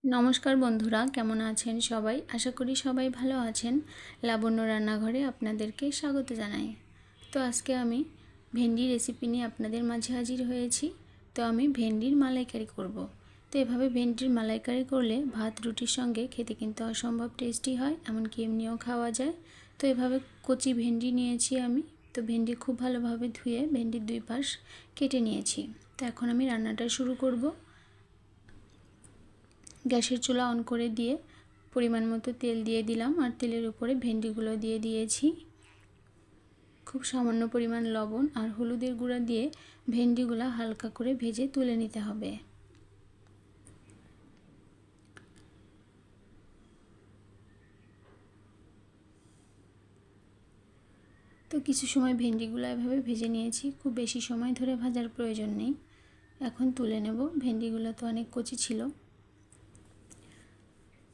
নমস্কার বন্ধুরা, কেমন আছেন সবাই? আশা করি সবাই ভালো আছেন। লাবণ্য রান্নাঘরে আপনাদেরকে স্বাগত জানাই। তো আজকে আমি ভেন্ডি রেসিপি নিয়ে আপনাদের মাঝে হাজির হয়েছি। তো আমি ভেন্ডির মালাইকারি করব। তো এভাবে ভেন্ডির মালাইকারি করলে ভাত রুটির সঙ্গে খেতে কিন্তু অসম্ভব টেস্টি হয়, এমনকি এমনিও খাওয়া যায়। তো এভাবে কচি ভেন্ডি নিয়েছি আমি। তো ভেন্ডি খুব ভালোভাবে ধুয়ে ভেন্ডির দুই পাশ কেটে নিয়েছি। তো এখন আমি রান্নাটা শুরু করব। গ্যাসের চুলা অন করে দিয়ে পরিমাণ মতো তেল দিয়ে দিলাম, আর তেলের উপরে ভেন্ডিগুলো দিয়ে দিয়েছি। খুব সামান্য পরিমাণ লবণ আর হলুদের গুঁড়া দিয়ে ভেন্ডিগুলো হালকা করে ভেজে তুলে নিতে হবে। তো কিছু সময় ভেন্ডিগুলো এভাবে ভেজে নিয়েছি, খুব বেশি সময় ধরে ভাজার প্রয়োজন নেই। এখন তুলে নেব। ভেন্ডিগুলো তো অনেক কচি ছিল।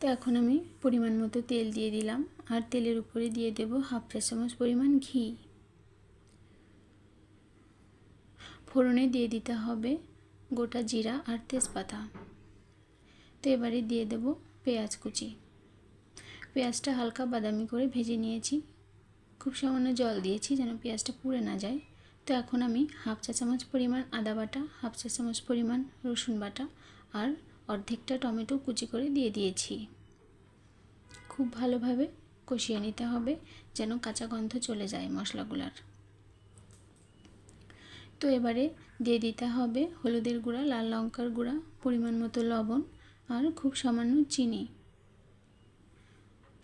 তো এখন আমি পরিমাণ মতো তেল দিয়ে দিলাম, আর তেলের উপরে দিয়ে দেব হাফ চা চামচ পরিমাণ ঘি। ফোড়নে দিয়ে দিতে হবে গোটা জিরা আর তেজপাতা। তো এবারে দিয়ে দেব পেঁয়াজ কুচি। পেঁয়াজটা হালকা বাদামি করে ভেজে নিয়েছি। খুব সামান্য জল দিয়েছি যেন পেঁয়াজটা পুড়ে না যায়। তো এখন আমি হাফ চা চামচ পরিমাণ আদা বাটা, হাফ চা চামচ পরিমাণ রসুন বাটা আর অর্ধেকটা টমেটো কুচি করে দিয়ে দিয়েছি। খুব ভালোভাবে কষিয়ে নিতে হবে যেন কাঁচা গন্ধ চলে যায় মশলাগুলার। তো এবারে দিয়ে দিতে হবে হলুদের গুঁড়া, লাল লঙ্কার গুঁড়া, পরিমাণ মতো লবণ আর খুব সামান্য চিনি।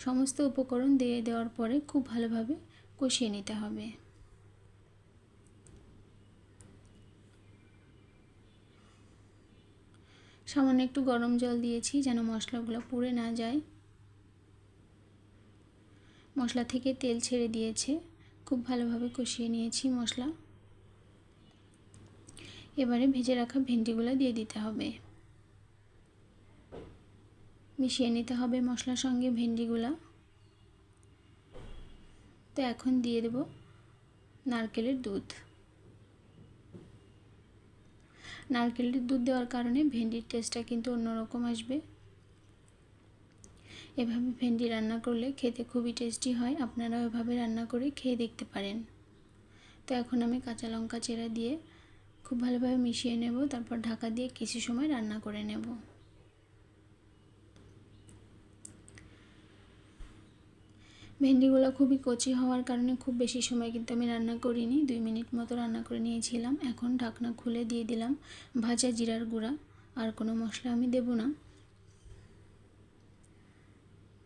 সমস্ত উপকরণ দিয়ে দেওয়ার পরে খুব ভালোভাবে কষিয়ে নিতে হবে। সামান্য একটু গরম জল দিয়েছি যেন মশলাগুলো পুড়ে না যায়। মশলা থেকে তেল ছেড়ে দিয়েছে, খুব ভালোভাবে কষিয়ে নিয়েছি মশলা। এবারে ভেজে রাখা ভেন্ডিগুলো দিয়ে দিতে হবে, মিশিয়ে নিতে হবে মশলার সঙ্গে ভেন্ডিগুলো। তো এখন দিয়ে দেব নারকেলের দুধ। নারকেলের দুধ দেওয়ার কারণে ভেন্ডির টেস্টটা কিন্তু অন্যরকম আসবে। এভাবে ভেন্ডি রান্না করলে খেতে খুবই টেস্টি হয়। আপনারাও এভাবে রান্না করে খেয়ে দেখতে পারেন। তো এখন আমি কাঁচা লঙ্কা চেরা দিয়ে খুব ভালোভাবে মিশিয়ে নেব, তারপর ঢাকা দিয়ে কিছু সময় রান্না করে নেব। ভেন্ডিগুলো খুবই কচি হওয়ার কারণে খুব বেশি সময় কিন্তু আমি রান্না করিনি, 2 মিনিট মতো রান্না করে নিয়েছিলাম। এখন ঢাকনা খুলে দিয়ে দিলাম ভাজা জিরার গুঁড়া। আর কোনো মশলা আমি দেব না।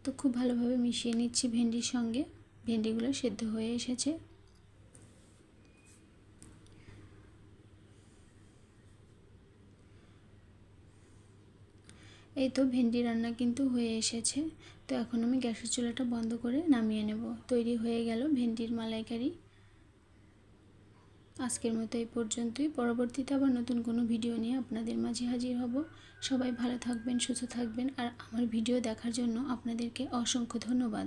তো খুব ভালোভাবে মিশিয়ে নিচ্ছি ভেন্ডির সঙ্গে। ভেন্ডিগুলো সেদ্ধ হয়ে এসেছে। এই তো ভেন্ডি রান্না কিন্তু হয়ে এসেছে। তো এখন আমি গ্যাসের চুলাটা বন্ধ করে নামিয়ে নেব। তৈরি হয়ে গেল ভেন্ডির মালাইকারি। আজকের মতো এই পর্যন্তই। পরবর্তীতে আবার নতুন কোনো ভিডিও নিয়ে আপনাদের মাঝে হাজির হব। সবাই ভালো থাকবেন, সুস্থ থাকবেন, আর আমার ভিডিও দেখার জন্য আপনাদেরকে অসংখ্য ধন্যবাদ।